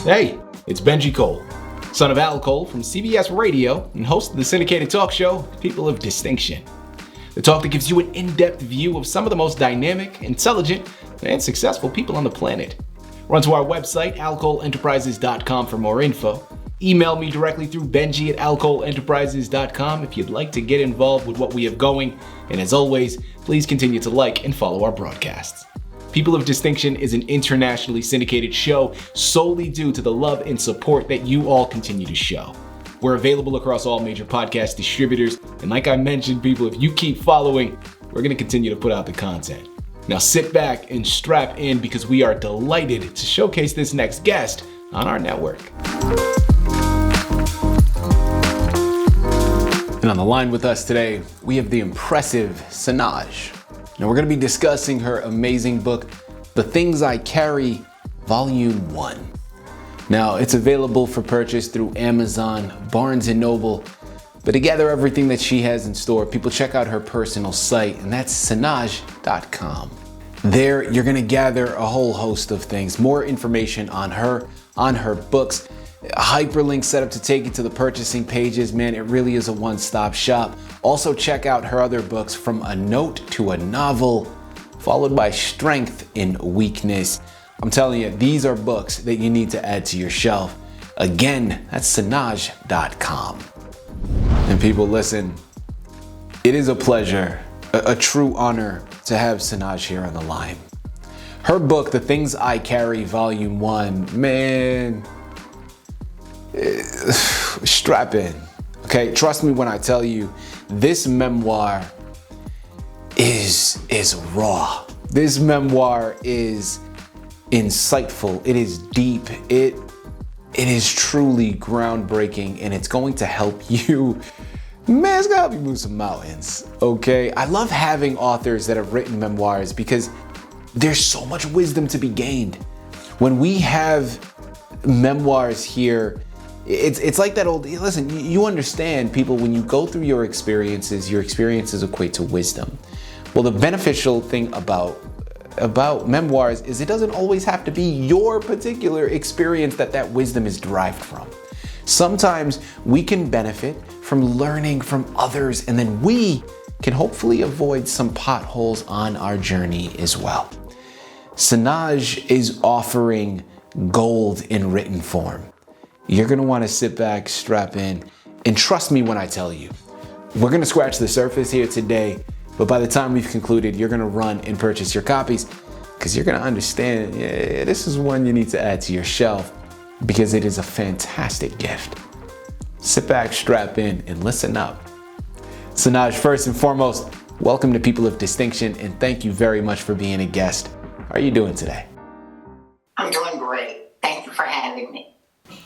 Hey, it's Benji Cole, son of Al Cole from CBS Radio and host of the syndicated talk show, People of Distinction. The talk that gives you an in-depth view of some of the most dynamic, intelligent, and successful people on the planet. Run to our website, alcoleenterprises.com for more info. Email me directly through benji@alcoleenterprises.com if you'd like to get involved with what we have going. And as always, please continue to like and follow our broadcasts. People of Distinction is an internationally syndicated show solely due to the love and support that you all continue to show. We're available across all major podcast distributors, and like I mentioned, people, if you keep following, we're going to continue to put out the content. Now sit back and strap in because we are delighted to showcase this next guest on our network. And on the line with us today, we have the impressive Sinnaj. Now we're going to be discussing her amazing book, The Things I Carry, Volume 1. Now it's available for purchase through Amazon, Barnes & Noble, but to gather everything that she has in store, people check out her personal site, and that's Sinnaj.com. There you're going to gather a whole host of things, more information on her books, a hyperlink set up to take you to the purchasing pages. Man, it really is a one-stop shop. Also check out her other books, From a Note to a Novel, followed by Strength in Weakness. I'm telling you, these are books that you need to add to your shelf. Again, that's Sinnaj.com. And people, listen, it is a pleasure, a true honor to have Sinnaj here on the line. Her book, The Things I Carry, Volume 1, man, strap in, okay? Trust me when I tell you, this memoir is raw. This memoir is insightful. It is deep. It is truly groundbreaking, and it's going to help you. Man, it's gonna help you move some mountains, okay? I love having authors that have written memoirs because there's so much wisdom to be gained. When we have memoirs here, it's like that old, listen, you understand, people, when you go through your experiences equate to wisdom. Well, the beneficial thing about memoirs is it doesn't always have to be your particular experience that wisdom is derived from. Sometimes we can benefit from learning from others, and then we can hopefully avoid some potholes on our journey as well. Sinnaj is offering gold in written form. You're gonna wanna sit back, strap in, and trust me when I tell you, we're gonna scratch the surface here today, but by the time we've concluded, you're gonna run and purchase your copies because you're gonna understand, yeah, this is one you need to add to your shelf because it is a fantastic gift. Sit back, strap in, and listen up. Sinnaj, first and foremost, welcome to People of Distinction, and thank you very much for being a guest. How are you doing today? I'm doing great. Thank you for having me.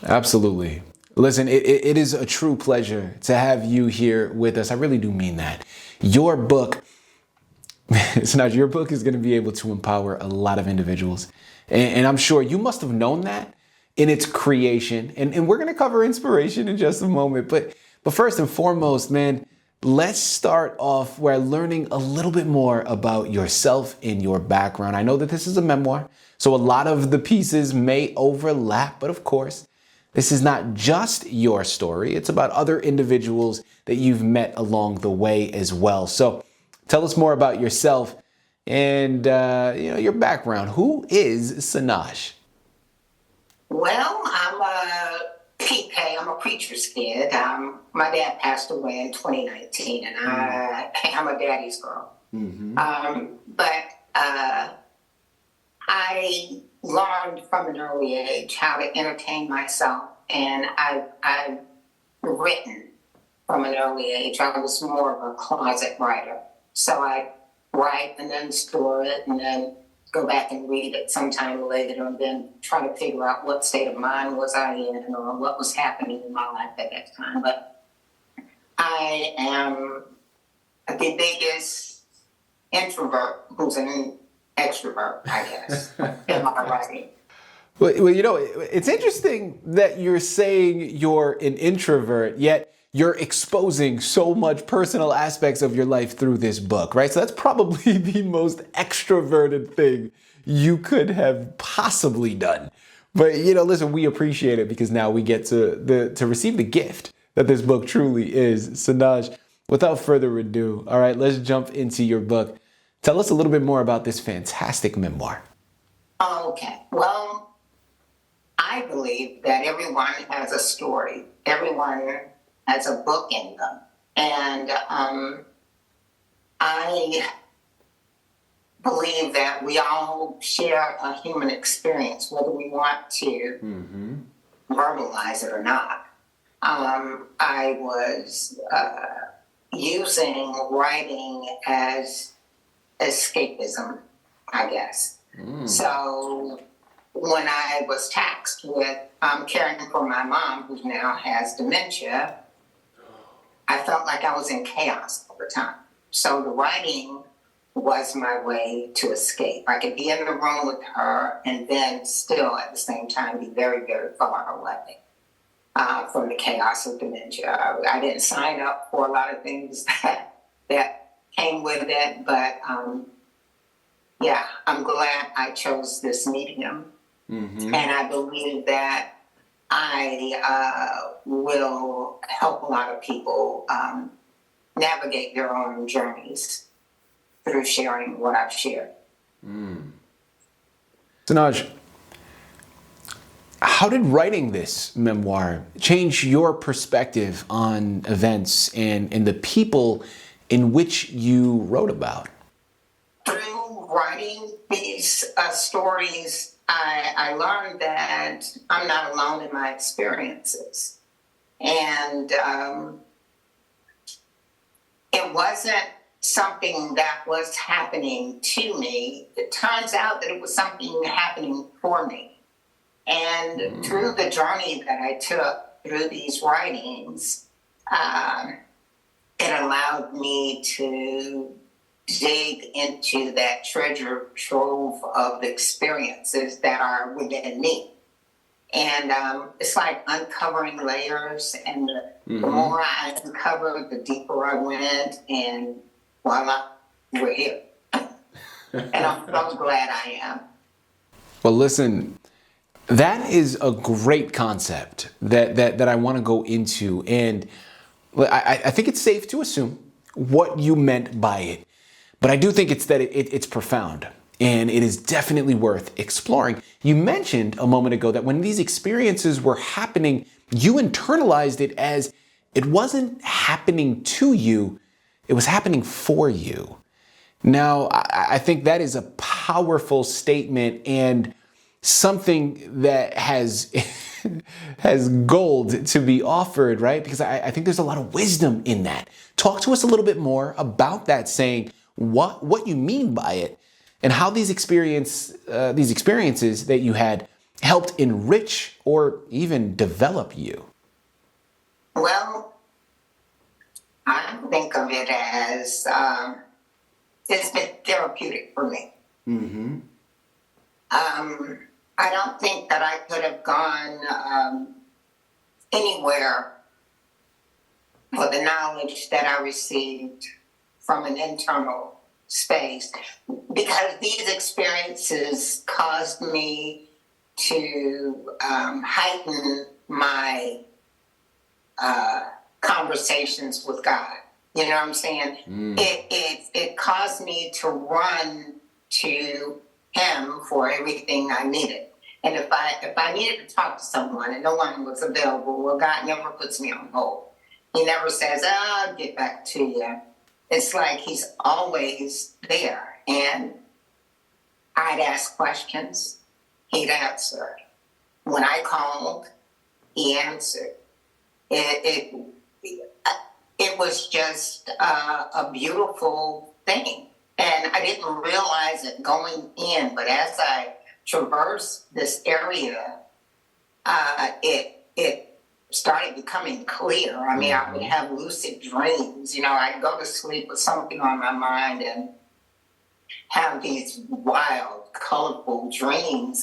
Absolutely. Listen, it is a true pleasure to have you here with us. I really do mean that. Your book, Sinnaj, your book is going to be able to empower a lot of individuals. And I'm sure you must have known that in its creation. And we're going to cover inspiration in just a moment. But first and foremost, man, let's start off by learning a little bit more about yourself and your background. I know that this is a memoir, so a lot of the pieces may overlap, but of course, this is not just your story. It's about other individuals that you've met along the way as well. So tell us more about yourself and your background. Who is Sinnaj? Well, I'm a PK. I'm a preacher's kid. My dad passed away in 2019, and I'm a daddy's girl. Mm-hmm. But I learned from an early age how to entertain myself, and I've written from an early age. I was more of a closet writer, so I write and then store it and then go back and read it sometime later and then try to figure out what state of mind was I in or what was happening in my life at that time. But I am the biggest introvert who's an extrovert, I guess, in my writing. Well, it's interesting that you're saying you're an introvert, yet you're exposing so much personal aspects of your life through this book, right? So that's probably the most extroverted thing you could have possibly done. But, listen, we appreciate it because now we get to receive the gift that this book truly is. Sinnaj, without further ado, all right, let's jump into your book. Tell us a little bit more about this fantastic memoir. Okay. Well, I believe that everyone has a story. Everyone has a book in them. And I believe that we all share a human experience, whether we want to verbalize it or not. I was using writing as escapism, I guess. So when I was tasked with caring for my mom, who now has dementia, I felt like I was in chaos all the time. So the writing was my way to escape. I could be in the room with her and then still at the same time be very, very far away from the chaos of dementia. I didn't sign up for a lot of things that came with it, but yeah, I'm glad I chose this medium. And I believe that I will help a lot of people navigate their own journeys through sharing what I've shared. Sinnaj, how did writing this memoir change your perspective on events and the people in which you wrote about? Through writing these stories, I learned that I'm not alone in my experiences. And it wasn't something that was happening to me. It turns out that it was something happening for me. And through the journey that I took through these writings, it allowed me to dig into that treasure trove of experiences that are within me. And it's like uncovering layers, and the more I uncovered, the deeper I went, and voila, we're here. And I'm so glad I am. Well, listen, that is a great concept that I want to go into. And I think it's safe to assume what you meant by it. But I do think it's profound, and it is definitely worth exploring. You mentioned a moment ago that when these experiences were happening, you internalized it as it wasn't happening to you, it was happening for you. Now, I think that is a powerful statement and something that has has gold to be offered, right? Because I think there's a lot of wisdom in that. Talk to us a little bit more about that saying, what you mean by it, and how these experiences that you had helped enrich or even develop you. Well, I think of it as it's been therapeutic for me. I don't think that I could have gone anywhere for the knowledge that I received from an internal space, because these experiences caused me to heighten my conversations with God. You know what I'm saying? It caused me to run to Him for everything I needed. And if I needed to talk to someone and no one was available, well, God never puts me on hold. He never says, I'll get back to you. It's like He's always there. And I'd ask questions, He'd answer. When I called, He answered. It was just a beautiful thing. And I didn't realize it going in, but as I traversed this area, it started becoming clear. I mean, I would have lucid dreams. You know, I'd go to sleep with something on my mind and have these wild, colorful dreams.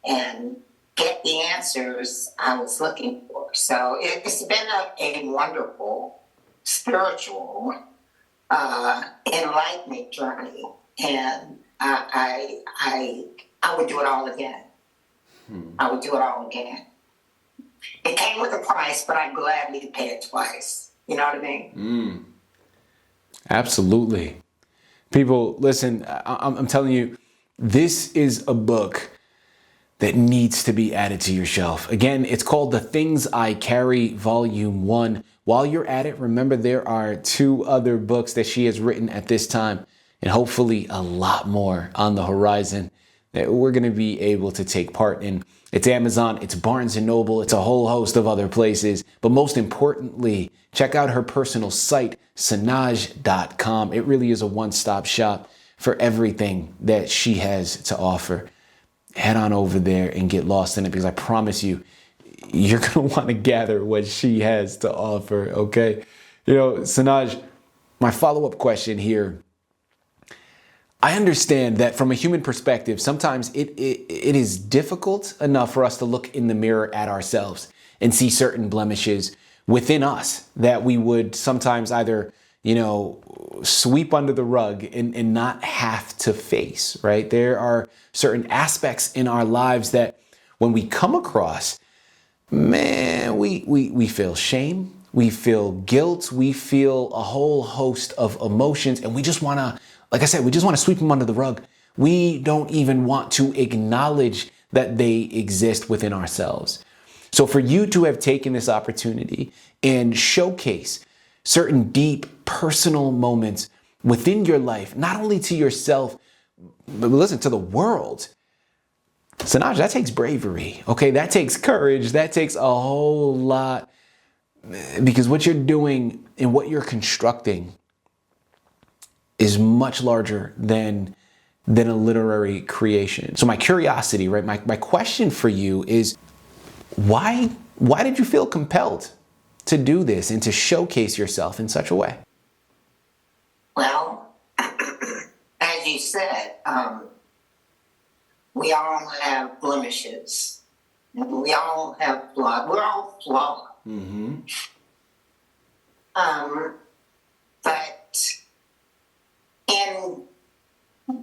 And get the answers I was looking for. So it's been a wonderful spiritual, enlightening journey, and I would do it all again. I would do it all again. It came with a price, but I'd gladly pay it twice. You know what I mean? Absolutely. People, listen, I'm telling you, this is a book that needs to be added to your shelf. Again, it's called The Things I Carry, Volume 1. While you're at it, remember there are 2 other books that she has written at this time, and hopefully a lot more on the horizon that we're going to be able to take part in. It's Amazon, it's Barnes & Noble, it's a whole host of other places. But most importantly, check out her personal site, Sinnaj.com. It really is a one-stop shop for everything that she has to offer. Head on over there and get lost in it, because I promise you, you're going to want to gather what she has to offer, okay? You know, Sinnaj, my follow-up question here. I understand that from a human perspective, sometimes it is difficult enough for us to look in the mirror at ourselves and see certain blemishes within us that we would sometimes either, sweep under the rug and not have to face, right? There are certain aspects in our lives that when we come across, man, we feel shame, we feel guilt, we feel a whole host of emotions, and we just want to, like I said, we just want to sweep them under the rug. We don't even want to acknowledge that they exist within ourselves. So for you to have taken this opportunity and showcase certain deep personal moments within your life, not only to yourself, but listen, to the world, Sinnaj, that takes bravery, okay? That takes courage. That takes a whole lot, because what you're doing and what you're constructing is much larger than a literary creation. So my curiosity, right? My question for you is, why did you feel compelled to do this and to showcase yourself in such a way? Well, as you said, we all have blemishes. We all have flawed. We're all flawed. Mm-hmm. But in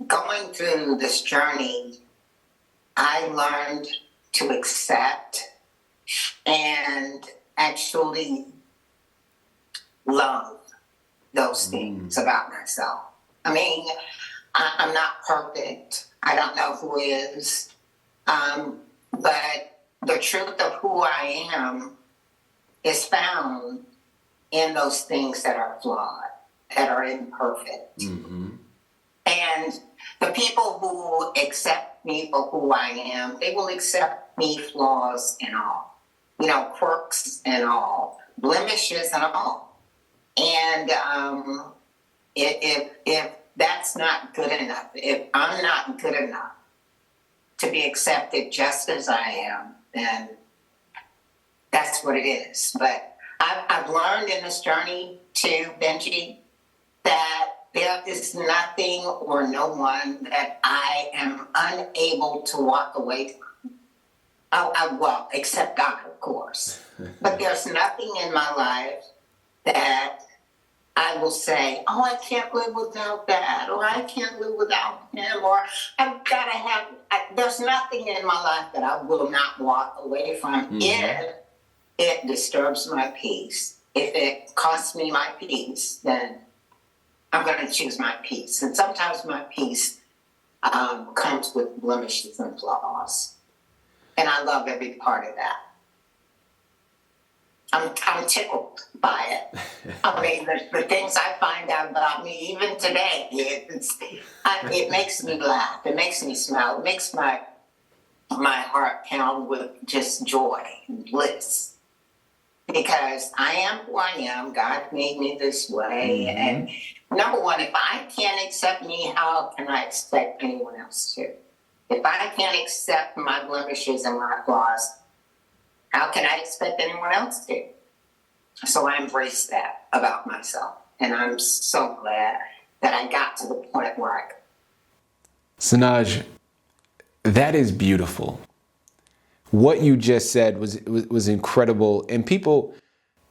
going through this journey, I learned to accept and actually love those things about myself. I mean, I'm not perfect. I don't know who is. But the truth of who I am is found in those things that are flawed, that are imperfect. Mm-hmm. And the people who accept me for who I am, they will accept me flaws and all. Quirks and all, blemishes and all. And if that's not good enough, if I'm not good enough to be accepted just as I am, then that's what it is. But I've learned in this journey too, Benji, that there is nothing or no one that I am unable to walk away from. Well, except God, of course. But there's nothing in my life that I will say, oh, I can't live without that, or I can't live without him, or I've got to have, there's nothing in my life that I will not walk away from if it disturbs my peace. If it costs me my peace, then I'm going to choose my peace. And sometimes my peace comes with blemishes and flaws. And I love every part of that. I'm tickled by it. I mean, the things I find out about me, even today, it makes me laugh. It makes me smile. It makes my heart pound with just joy and bliss. Because I am who I am. God made me this way. Mm-hmm. And number one, if I can't accept me, how can I expect anyone else to? If I can't accept my blemishes and my flaws, how can I expect anyone else to? So I embrace that about myself. And I'm so glad that I got to the point where I... Sinnaj, that is beautiful. what you just said was incredible. And people,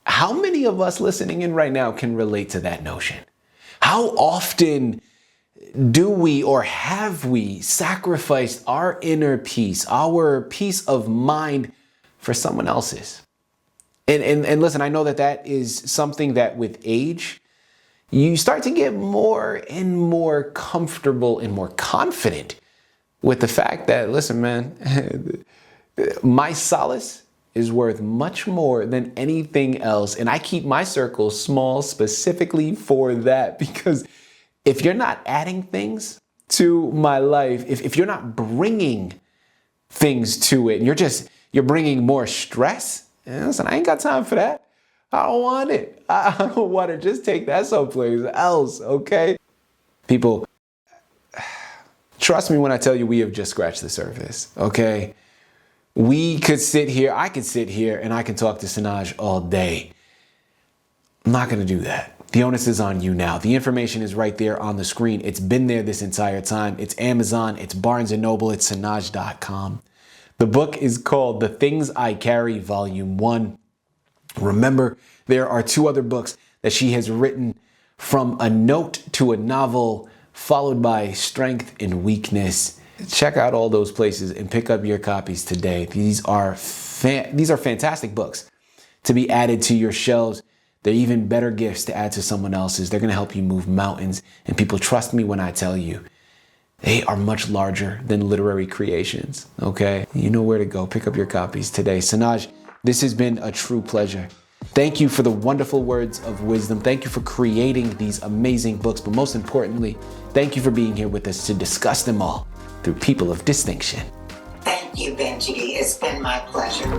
how many of us listening in right now can relate to that notion? How often do we or have we sacrificed our inner peace, our peace of mind for someone else's? And listen, I know that is something that with age, you start to get more and more comfortable and more confident with the fact that, listen, man, my solace is worth much more than anything else. And I keep my circle small specifically for that, because if you're not adding things to my life, if you're not bringing things to it, and you're bringing more stress, and listen, I ain't got time for that. I don't want it. I don't want to just take that someplace else, okay? People, trust me when I tell you we have just scratched the surface, okay? I could sit here and I can talk to Sinnaj all day. I'm not going to do that. The onus is on you now. The information is right there on the screen. It's been there this entire time. It's Amazon, it's Barnes & Noble, it's Sinnaj.com. The book is called The Things I Carry, Volume 1. Remember, there are 2 other books that she has written, From a Note to a Novel, followed by Strength and Weakness. Check out all those places and pick up your copies today. These are fantastic books to be added to your shelves. They're even better gifts to add to someone else's. They're going to help you move mountains. And people, trust me when I tell you, they are much larger than literary creations, okay? You know where to go. Pick up your copies today. Sinnaj, this has been a true pleasure. Thank you for the wonderful words of wisdom. Thank you for creating these amazing books. But most importantly, thank you for being here with us to discuss them all through people of distinction. Thank you, Benji. It's been my pleasure.